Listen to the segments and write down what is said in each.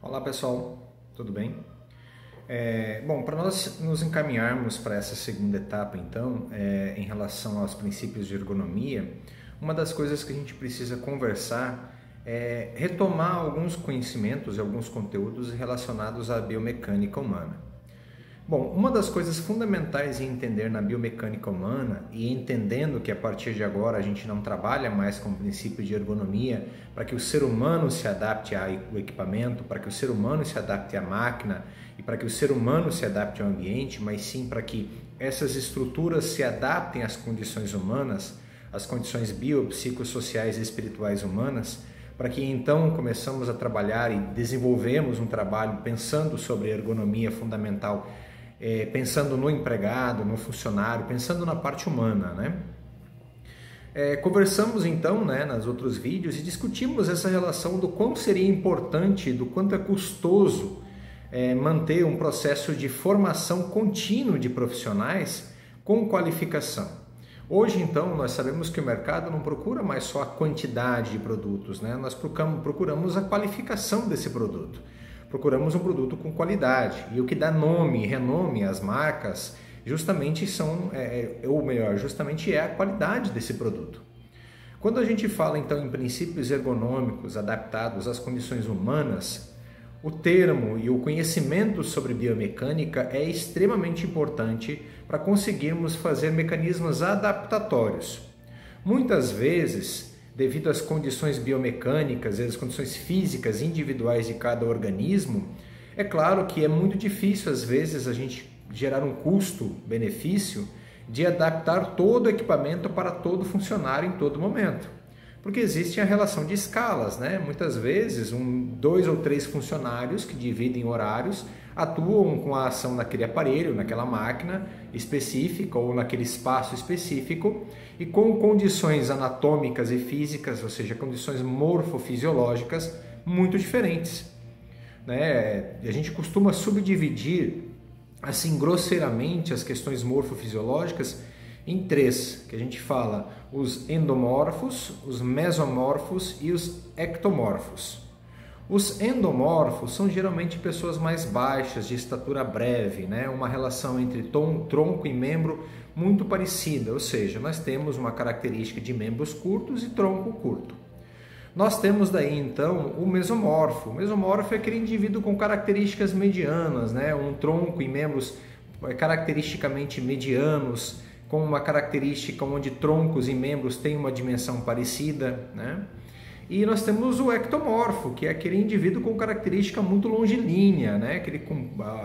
Olá pessoal, tudo bem? Bom, para nós nos encaminharmos para essa segunda etapa, então, em relação aos princípios de ergonomia, uma das coisas que a gente precisa conversar é retomar alguns conhecimentos e alguns conteúdos relacionados à biomecânica humana. Bom, uma das coisas fundamentais em entender na biomecânica humana e entendendo que a partir de agora a gente não trabalha mais com o princípio de ergonomia para que o ser humano se adapte ao equipamento, para que o ser humano se adapte à máquina e para que o ser humano se adapte ao ambiente, mas sim para que essas estruturas se adaptem às condições humanas, às condições biopsicossociais e espirituais humanas, para que então começamos a trabalhar e desenvolvemos um trabalho pensando sobre ergonomia fundamental, pensando no empregado, no funcionário, pensando na parte humana, né? Conversamos então, nos outros vídeos e discutimos essa relação do quanto seria importante, do quanto é custoso manter um processo de formação contínuo de profissionais com qualificação. Hoje, então, nós sabemos que o mercado não procura mais só a quantidade de produtos, né? Nós procuramos a qualificação desse produto. Procuramos um produto com qualidade. E o que dá nome e renome às marcas justamente justamente é a qualidade desse produto. Quando a gente fala, então, em princípios ergonômicos adaptados às condições humanas, o termo e o conhecimento sobre biomecânica é extremamente importante para conseguirmos fazer mecanismos adaptatórios. Muitas vezes, devido às condições biomecânicas e às condições físicas individuais de cada organismo, é claro que é muito difícil às vezes a gente gerar um custo-benefício de adaptar todo o equipamento para todo funcionário em todo momento. Porque existe a relação de escalas, né? Muitas vezes, 2 ou 3 funcionários que dividem horários atuam com a ação naquele aparelho, naquela máquina específica ou naquele espaço específico e com condições anatômicas e físicas, ou seja, condições morfofisiológicas muito diferentes, né? A gente costuma subdividir, assim, grosseiramente as questões morfofisiológicas em 3, que a gente fala os endomorfos, os mesomorfos e os ectomorfos. Os endomorfos são geralmente pessoas mais baixas, de estatura breve, né? Uma relação entre tronco e membro muito parecida, ou seja, nós temos uma característica de membros curtos e tronco curto. Nós temos daí então o mesomorfo. O mesomorfo é aquele indivíduo com características medianas, né? Um tronco e membros caracteristicamente medianos, com uma característica onde troncos e membros têm uma dimensão parecida, né? E nós temos o ectomorfo, que é aquele indivíduo com característica muito longilínea, né? Aquele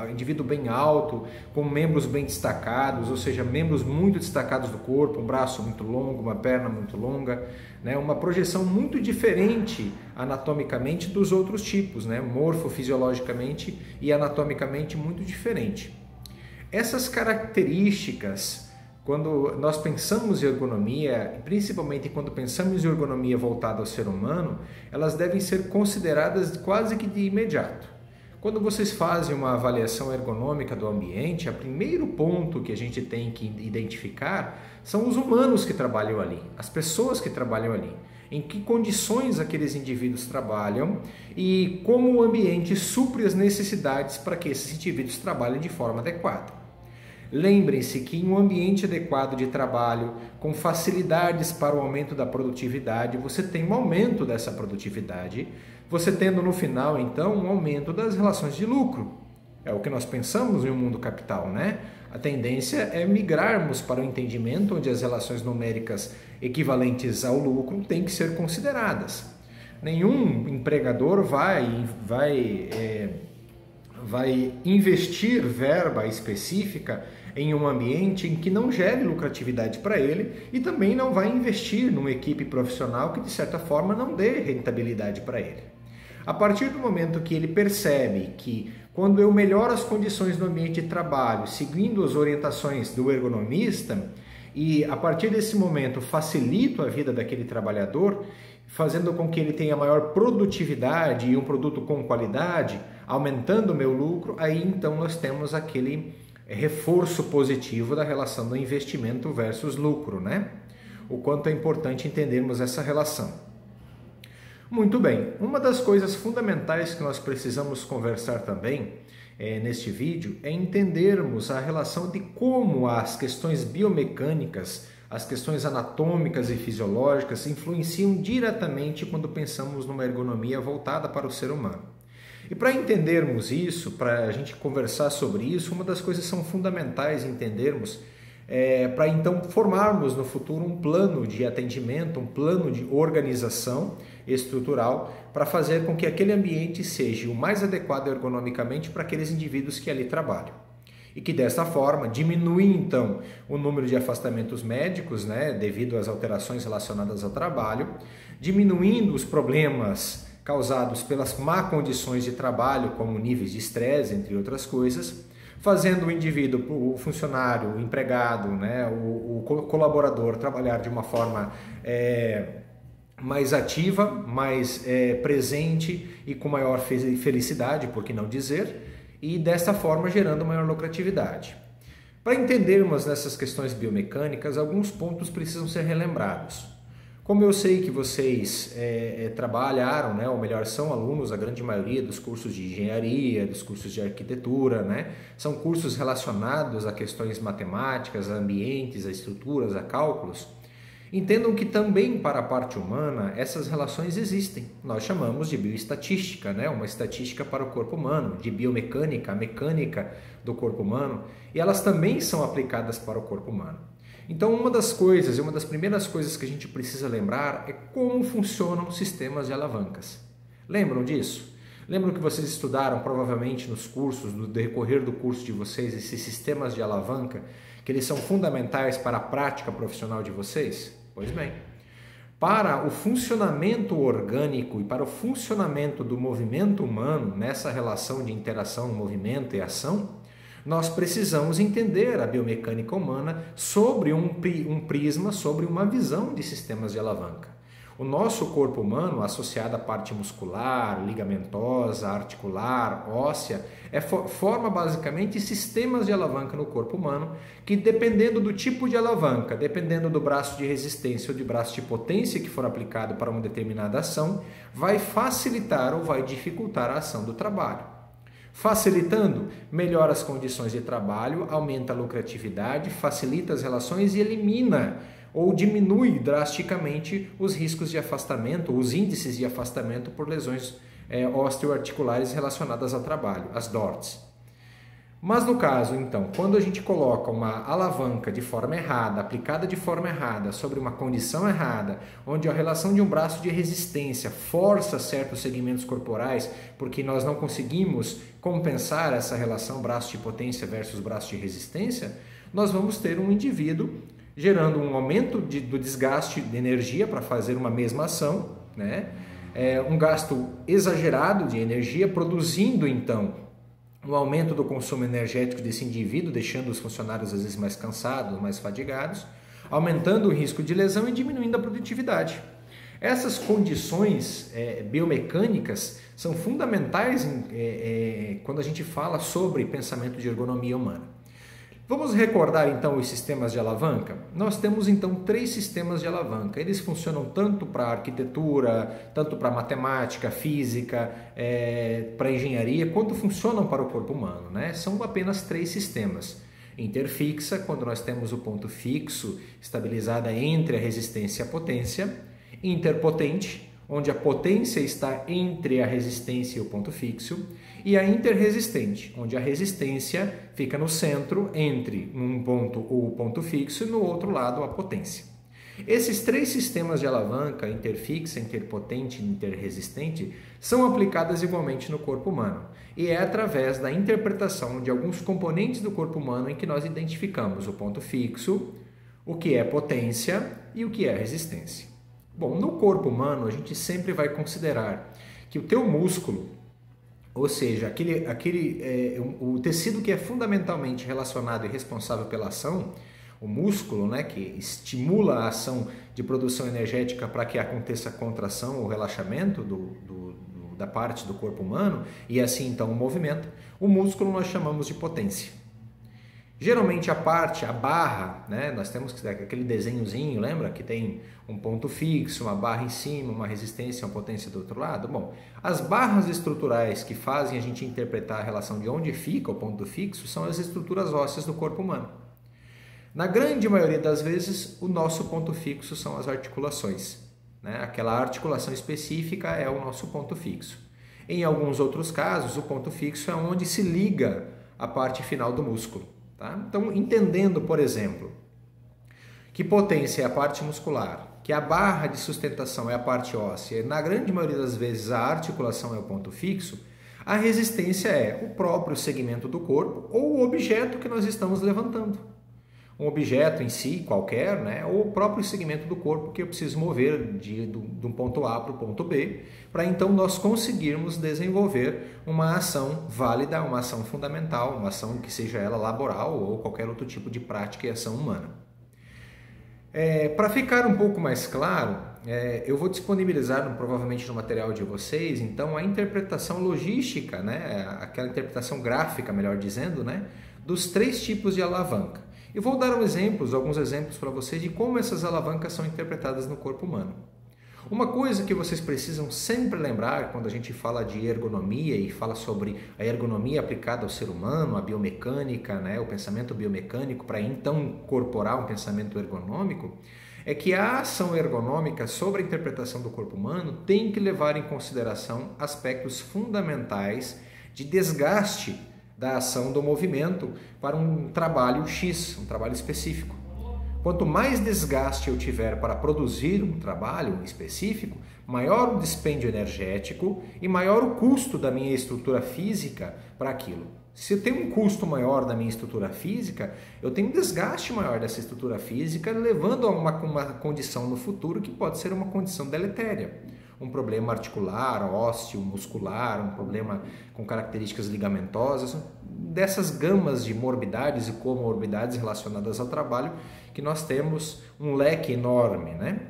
indivíduo bem alto, com membros bem destacados, ou seja, membros muito destacados do corpo, um braço muito longo, uma perna muito longa, né? Uma projeção muito diferente anatomicamente dos outros tipos, né? Morfofisiologicamente e anatomicamente muito diferente. Essas características, quando nós pensamos em ergonomia, principalmente quando pensamos em ergonomia voltada ao ser humano, elas devem ser consideradas quase que de imediato. Quando vocês fazem uma avaliação ergonômica do ambiente, o primeiro ponto que a gente tem que identificar são os humanos que trabalham ali, as pessoas que trabalham ali, em que condições aqueles indivíduos trabalham e como o ambiente supre as necessidades para que esses indivíduos trabalhem de forma adequada. Lembrem-se que em um ambiente adequado de trabalho, com facilidades para o aumento da produtividade, você tem um aumento dessa produtividade, você tendo no final, então, um aumento das relações de lucro. É o que nós pensamos em um mundo capital, né? A tendência é migrarmos para o entendimento onde as relações numéricas equivalentes ao lucro têm que ser consideradas. Nenhum empregador vai investir verba específica em um ambiente em que não gere lucratividade para ele e também não vai investir numa equipe profissional que de certa forma não dê rentabilidade para ele. A partir do momento que ele percebe que quando eu melhoro as condições do ambiente de trabalho, seguindo as orientações do ergonomista, e a partir desse momento facilito a vida daquele trabalhador, fazendo com que ele tenha maior produtividade e um produto com qualidade, aumentando o meu lucro, aí então nós temos aquele reforço positivo da relação do investimento versus lucro, né? O quanto é importante entendermos essa relação. Muito bem, uma das coisas fundamentais que nós precisamos conversar também neste vídeo é entendermos a relação de como as questões biomecânicas, as questões anatômicas e fisiológicas influenciam diretamente quando pensamos numa ergonomia voltada para o ser humano. E para entendermos isso, para a gente conversar sobre isso, uma das coisas que são fundamentais entendermos para então formarmos no futuro um plano de atendimento, um plano de organização estrutural para fazer com que aquele ambiente seja o mais adequado ergonomicamente para aqueles indivíduos que ali trabalham. E que desta forma diminui então o número de afastamentos médicos, devido às alterações relacionadas ao trabalho, diminuindo os problemas causados pelas má condições de trabalho, como níveis de estresse, entre outras coisas, fazendo o indivíduo, o funcionário, o empregado, o colaborador trabalhar de uma forma mais ativa, mais presente e com maior felicidade, por que não dizer, e desta forma gerando maior lucratividade. Para entendermos nessas questões biomecânicas, alguns pontos precisam ser relembrados. Como eu sei que vocês trabalharam, ou melhor, são alunos, a grande maioria dos cursos de engenharia, dos cursos de arquitetura, são cursos relacionados a questões matemáticas, a ambientes, a estruturas, a cálculos, entendam que também para a parte humana essas relações existem. Nós chamamos de bioestatística, uma estatística para o corpo humano, de biomecânica, a mecânica do corpo humano, e elas também são aplicadas para o corpo humano. Então, uma das coisas, uma das primeiras coisas que a gente precisa lembrar é como funcionam sistemas de alavancas. Lembram disso? Lembram que vocês estudaram provavelmente nos cursos, no decorrer do curso de vocês, esses sistemas de alavanca, que eles são fundamentais para a prática profissional de vocês? Pois bem, para o funcionamento orgânico e para o funcionamento do movimento humano, nessa relação de interação, movimento e ação, nós precisamos entender a biomecânica humana sobre um prisma, sobre uma visão de sistemas de alavanca. O nosso corpo humano, associado à parte muscular, ligamentosa, articular, óssea, forma basicamente sistemas de alavanca no corpo humano que, dependendo do tipo de alavanca, dependendo do braço de resistência ou de braço de potência que for aplicado para uma determinada ação, vai facilitar ou vai dificultar a ação do trabalho. Facilitando, melhora as condições de trabalho, aumenta a lucratividade, facilita as relações e elimina ou diminui drasticamente os riscos de afastamento, os índices de afastamento por lesões osteoarticulares relacionadas ao trabalho, as DORTs. Mas no caso, então, quando a gente coloca uma alavanca de forma errada, aplicada de forma errada, sobre uma condição errada, onde a relação de um braço de resistência força certos segmentos corporais, porque nós não conseguimos compensar essa relação braço de potência versus braço de resistência, nós vamos ter um indivíduo gerando um aumento do desgaste de energia para fazer uma mesma ação, um gasto exagerado de energia, produzindo então um aumento do consumo energético desse indivíduo, deixando os funcionários às vezes mais cansados, mais fadigados, aumentando o risco de lesão e diminuindo a produtividade. Essas condições biomecânicas são fundamentais quando a gente fala sobre pensamento de ergonomia humana. Vamos recordar então os sistemas de alavanca? Nós temos então 3 sistemas de alavanca. Eles funcionam tanto para arquitetura, tanto para matemática, física, para engenharia, quanto funcionam para o corpo humano, São apenas 3 sistemas. Interfixa, quando nós temos o ponto fixo estabilizado entre a resistência e a potência. Interpotente, onde a potência está entre a resistência e o ponto fixo, e a interresistente, onde a resistência fica no centro entre um ponto o ponto fixo e no outro lado a potência. Esses 3 sistemas de alavanca, interfixa, interpotente e interresistente, são aplicados igualmente no corpo humano, e é através da interpretação de alguns componentes do corpo humano em que nós identificamos o ponto fixo, o que é potência e o que é resistência. Bom, no corpo humano a gente sempre vai considerar que o teu músculo, ou seja, o tecido que é fundamentalmente relacionado e responsável pela ação, o músculo, que estimula a ação de produção energética para que aconteça a contração ou relaxamento da parte do corpo humano, e assim então o movimento, o músculo nós chamamos de potência. Geralmente a barra, né? Nós temos aquele desenhozinho, lembra? Que tem um ponto fixo, uma barra em cima, uma resistência, uma potência do outro lado. Bom, as barras estruturais que fazem a gente interpretar a relação de onde fica o ponto fixo são as estruturas ósseas do corpo humano. Na grande maioria das vezes, o nosso ponto fixo são as articulações, né? Aquela articulação específica é o nosso ponto fixo. Em alguns outros casos, o ponto fixo é onde se liga a parte final do músculo. Tá? Então, entendendo, por exemplo, que potência é a parte muscular, que a barra de sustentação é a parte óssea, e na grande maioria das vezes a articulação é o ponto fixo, a resistência é o próprio segmento do corpo ou o objeto que nós estamos levantando. Um objeto em si, qualquer, né? Ou o próprio segmento do corpo que eu preciso mover de um ponto A para o ponto B, para então nós conseguirmos desenvolver uma ação válida, uma ação fundamental, uma ação que seja ela laboral ou qualquer outro tipo de prática e ação humana. Para ficar um pouco mais claro, eu vou disponibilizar provavelmente no material de vocês, então, a interpretação logística, né? Aquela interpretação gráfica, melhor dizendo, né? Dos 3 tipos de alavanca. E vou dar alguns exemplos para vocês de como essas alavancas são interpretadas no corpo humano. Uma coisa que vocês precisam sempre lembrar quando a gente fala de ergonomia e fala sobre a ergonomia aplicada ao ser humano, a biomecânica, né, o pensamento biomecânico, para então incorporar um pensamento ergonômico, é que a ação ergonômica sobre a interpretação do corpo humano tem que levar em consideração aspectos fundamentais de desgaste da ação do movimento para um trabalho X, um trabalho específico. Quanto mais desgaste eu tiver para produzir um trabalho específico, maior o dispêndio energético e maior o custo da minha estrutura física para aquilo. Se eu tenho um custo maior da minha estrutura física, eu tenho um desgaste maior dessa estrutura física, levando a uma condição no futuro que pode ser uma condição deletéria. Um problema articular, ósseo, muscular, um problema com características ligamentosas, dessas gamas de morbidades e comorbidades relacionadas ao trabalho, que nós temos um leque enorme, né?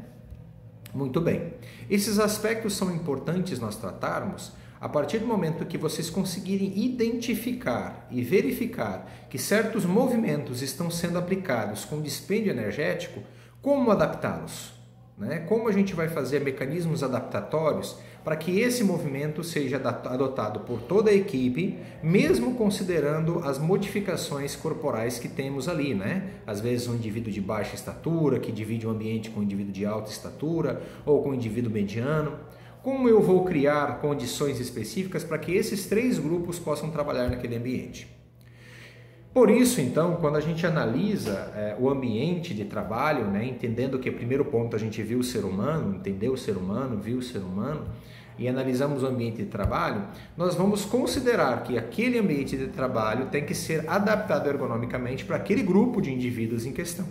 Muito bem. Esses aspectos são importantes nós tratarmos a partir do momento que vocês conseguirem identificar e verificar que certos movimentos estão sendo aplicados com dispêndio energético, como adaptá-los? Como a gente vai fazer mecanismos adaptatórios para que esse movimento seja adotado por toda a equipe, mesmo considerando as modificações corporais que temos ali, né? Às vezes um indivíduo de baixa estatura, que divide o ambiente com um indivíduo de alta estatura, ou com um indivíduo mediano. Como eu vou criar condições específicas para que esses 3 grupos possam trabalhar naquele ambiente? Por isso, então, quando a gente analisa o ambiente de trabalho, né, entendendo que, primeiro ponto, a gente viu o ser humano, entendeu o ser humano, viu o ser humano, e analisamos o ambiente de trabalho, nós vamos considerar que aquele ambiente de trabalho tem que ser adaptado ergonomicamente para aquele grupo de indivíduos em questão.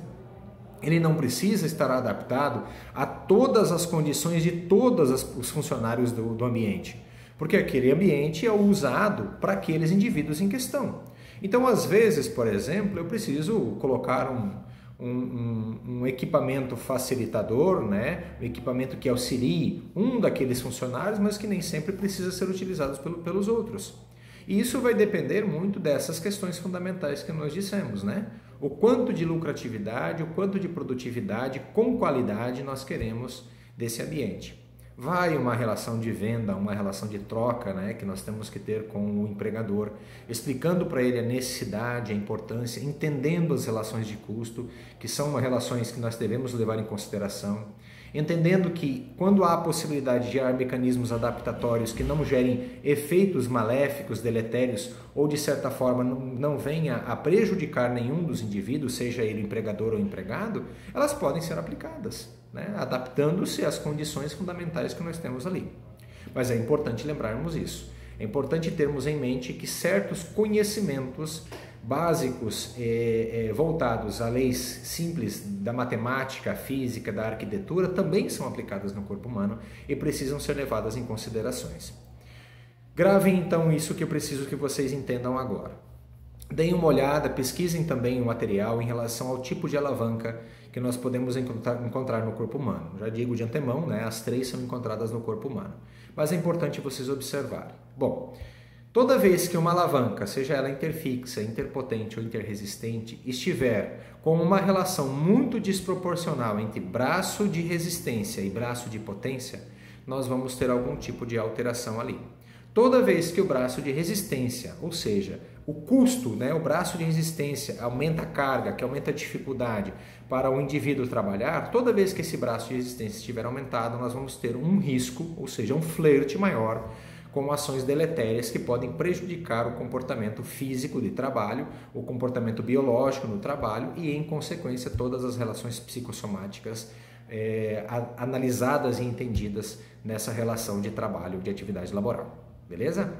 Ele não precisa estar adaptado a todas as condições de todos os funcionários do ambiente, porque aquele ambiente é usado para aqueles indivíduos em questão. Então, às vezes, por exemplo, eu preciso colocar um equipamento facilitador, né? Um equipamento que auxilie um daqueles funcionários, mas que nem sempre precisa ser utilizado pelos outros. E isso vai depender muito dessas questões fundamentais que nós dissemos, né? O quanto de lucratividade, o quanto de produtividade com qualidade nós queremos desse ambiente. Vai uma relação de venda, uma relação de troca, né, que nós temos que ter com o empregador, explicando para ele a necessidade, a importância, entendendo as relações de custo, que são relações que nós devemos levar em consideração, entendendo que quando há a possibilidade de gerar mecanismos adaptatórios que não gerem efeitos maléficos, deletérios, ou de certa forma não venha a prejudicar nenhum dos indivíduos, seja ele empregador ou empregado, elas podem ser aplicadas, né? Adaptando-se às condições fundamentais que nós temos ali. Mas é importante lembrarmos isso. É importante termos em mente que certos conhecimentos básicos voltados a leis simples da matemática, física, da arquitetura também são aplicadas no corpo humano e precisam ser levadas em considerações. Gravem então isso que eu preciso que vocês entendam agora. Deem uma olhada, pesquisem também o material em relação ao tipo de alavanca que nós podemos encontrar no corpo humano. Já digo de antemão, né, as 3 são encontradas no corpo humano. Mas é importante vocês observarem. Bom, Toda vez que uma alavanca, seja ela interfixa, interpotente ou interresistente, estiver com uma relação muito desproporcional entre braço de resistência e braço de potência, nós vamos ter algum tipo de alteração ali. Toda vez que o braço de resistência, ou seja, o custo, o braço de resistência aumenta a carga, que aumenta a dificuldade para o indivíduo trabalhar, toda vez que esse braço de resistência estiver aumentado, nós vamos ter um risco, ou seja, um flerte maior com ações deletérias que podem prejudicar o comportamento físico de trabalho, o comportamento biológico no trabalho e, em consequência, todas as relações psicossomáticas analisadas e entendidas nessa relação de trabalho, de atividade laboral. Beleza?